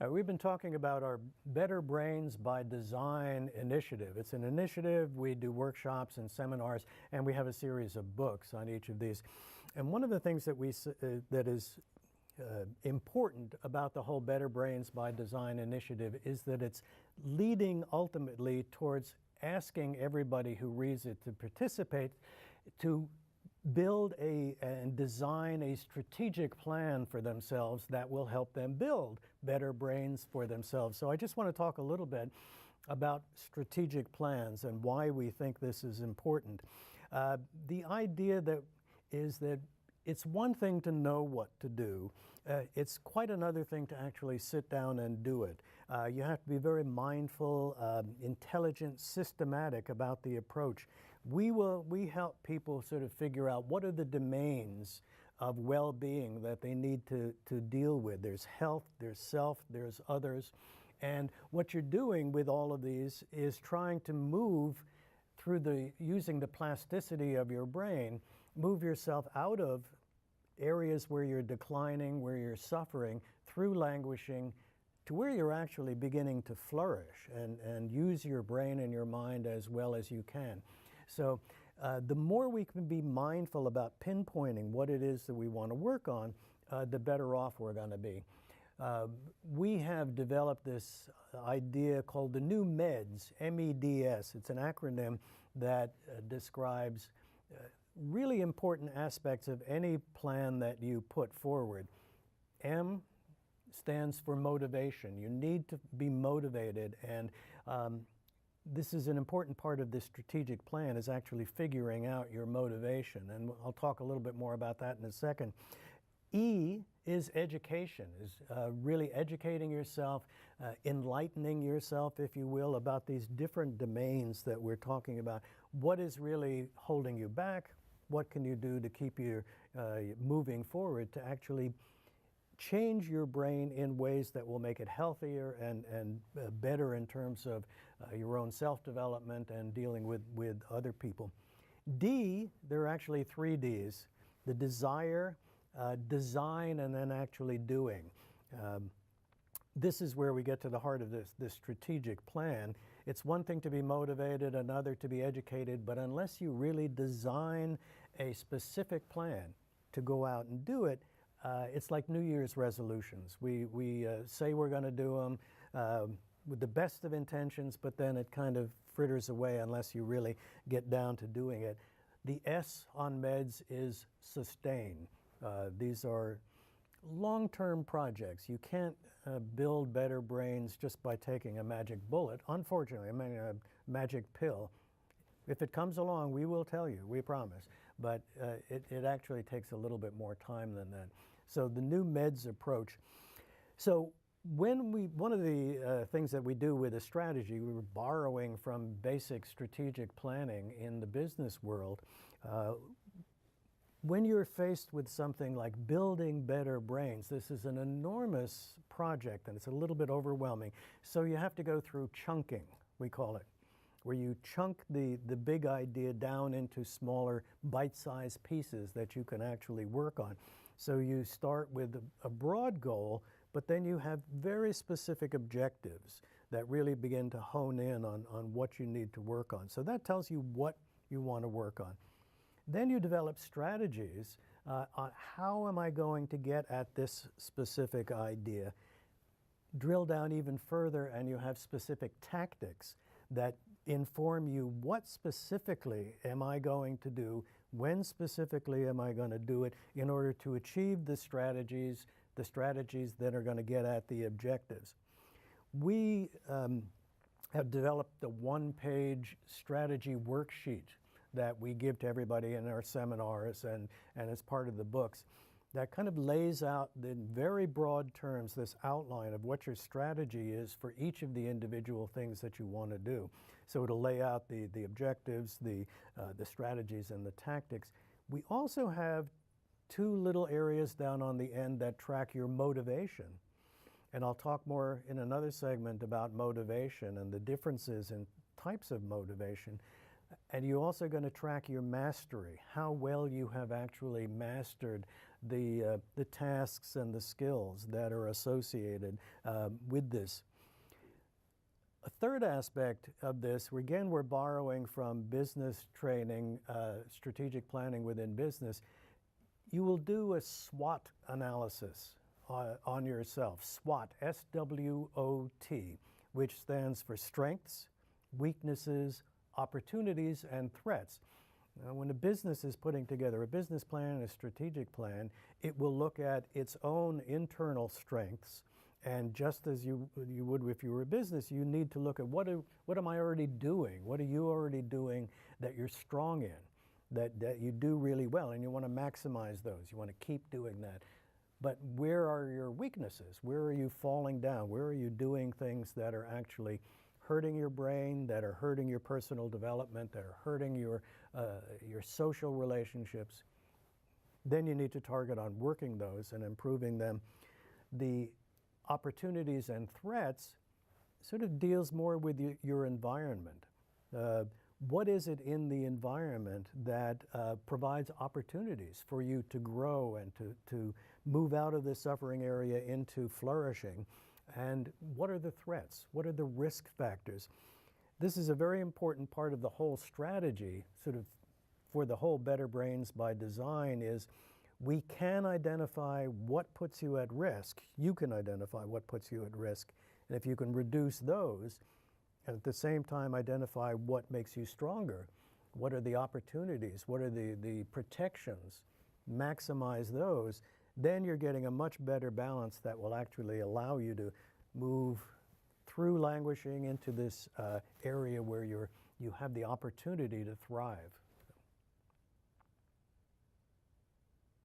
We've been talking about our Better Brains by Design initiative. It's an initiative. We do workshops and seminars, and we have a series of books on each of these. And one of the things that that is important about the whole Better Brains by Design initiative is that it's leading ultimately towards asking everybody who reads it to participate, to build and design a strategic plan for themselves that will help them build better brains for themselves. So I just want to talk a little bit about strategic plans and why we think this is important. The idea is that it's one thing to know what to do. It's quite another thing to actually sit down and do it. You have to be very mindful, intelligent, systematic about the approach. We help people sort of figure out what are the domains of well-being that they need to deal with. There's health, there's self, there's others. And what you're doing with all of these is trying to move through using the plasticity of your brain, move yourself out of areas where you're declining, where you're suffering, through languishing, to where you're actually beginning to flourish and use your brain and your mind as well as you can. So the more we can be mindful about pinpointing what it is that we want to work on, the better off we're going to be. We have developed this idea called the new MEDS, M-E-D-S. It's an acronym that describes really important aspects of any plan that you put forward. M stands for motivation. You need to be motivated, and this is an important part of this strategic plan, is actually figuring out your motivation, and I'll talk a little bit more about that in a second. E is education, is really educating yourself, enlightening yourself, if you will, about these different domains that we're talking about. What is really holding you back? What can you do to keep you moving forward to actually change your brain in ways that will make it healthier and better in terms of your own self-development and dealing with other people? D, there are actually 3 Ds: the desire, design, and then actually doing. This is where we get to the heart of this strategic plan. It's one thing to be motivated, another to be educated, but unless you really design a specific plan to go out and do it, it's like New Year's resolutions. We say we're going to do them with the best of intentions, but then it kind of fritters away unless you really get down to doing it. The S on MEDS is sustain. These are long-term projects. You can't build better brains just by taking a magic bullet. Unfortunately, I mean a magic pill. If it comes along, we will tell you, we promise. But it actually takes a little bit more time than that. So the new MEDS approach. So one of the things that we do with a strategy, we were borrowing from basic strategic planning in the business world. When you're faced with something like building better brains, this is an enormous project and it's a little bit overwhelming. So you have to go through chunking, we call it, where you chunk the big idea down into smaller bite-sized pieces that you can actually work on. So you start with a broad goal, but then you have very specific objectives that really begin to hone in on what you need to work on. So that tells you what you want to work on. Then you develop strategies on how am I going to get at this specific idea. Drill down even further and you have specific tactics that inform you what specifically am I going to do, when specifically am I going to do it in order to achieve the strategies that are going to get at the objectives. We have developed a one-page strategy worksheet that we give to everybody in our seminars and as part of the books that kind of lays out in very broad terms this outline of what your strategy is for each of the individual things that you want to do. So it'll lay out the objectives, the strategies, and the tactics. We also have 2 little areas down on the end that track your motivation. And I'll talk more in another segment about motivation and the differences in types of motivation. And you're also going to track your mastery, how well you have actually mastered the tasks and the skills that are associated with this. A third aspect of this, again, we're borrowing from business training, strategic planning within business. You will do a SWOT analysis on yourself. SWOT, S-W-O-T, which stands for strengths, weaknesses, opportunities, and threats. Now, when a business is putting together a business plan and a strategic plan, it will look at its own internal strengths. And just as you would if you were a business, you need to look at what am I already doing? What are you already doing that you're strong in, that you do really well, and you want to maximize those. You want to keep doing that. But where are your weaknesses? Where are you falling down? Where are you doing things that are actually hurting your brain, that are hurting your personal development, that are hurting your social relationships? Then you need to target on working those and improving them. The opportunities and threats sort of deals more with your environment. What is it in the environment that provides opportunities for you to grow and to move out of the suffering area into flourishing? And what are the threats? What are the risk factors? This is a very important part of the whole strategy, sort of for the whole Better Brains by Design, is we can identify what puts you at risk. You can identify what puts you at risk. And if you can reduce those, and at the same time identify what makes you stronger, what are the opportunities, what are the protections, maximize those, then you're getting a much better balance that will actually allow you to move through languishing into this area where you have the opportunity to thrive.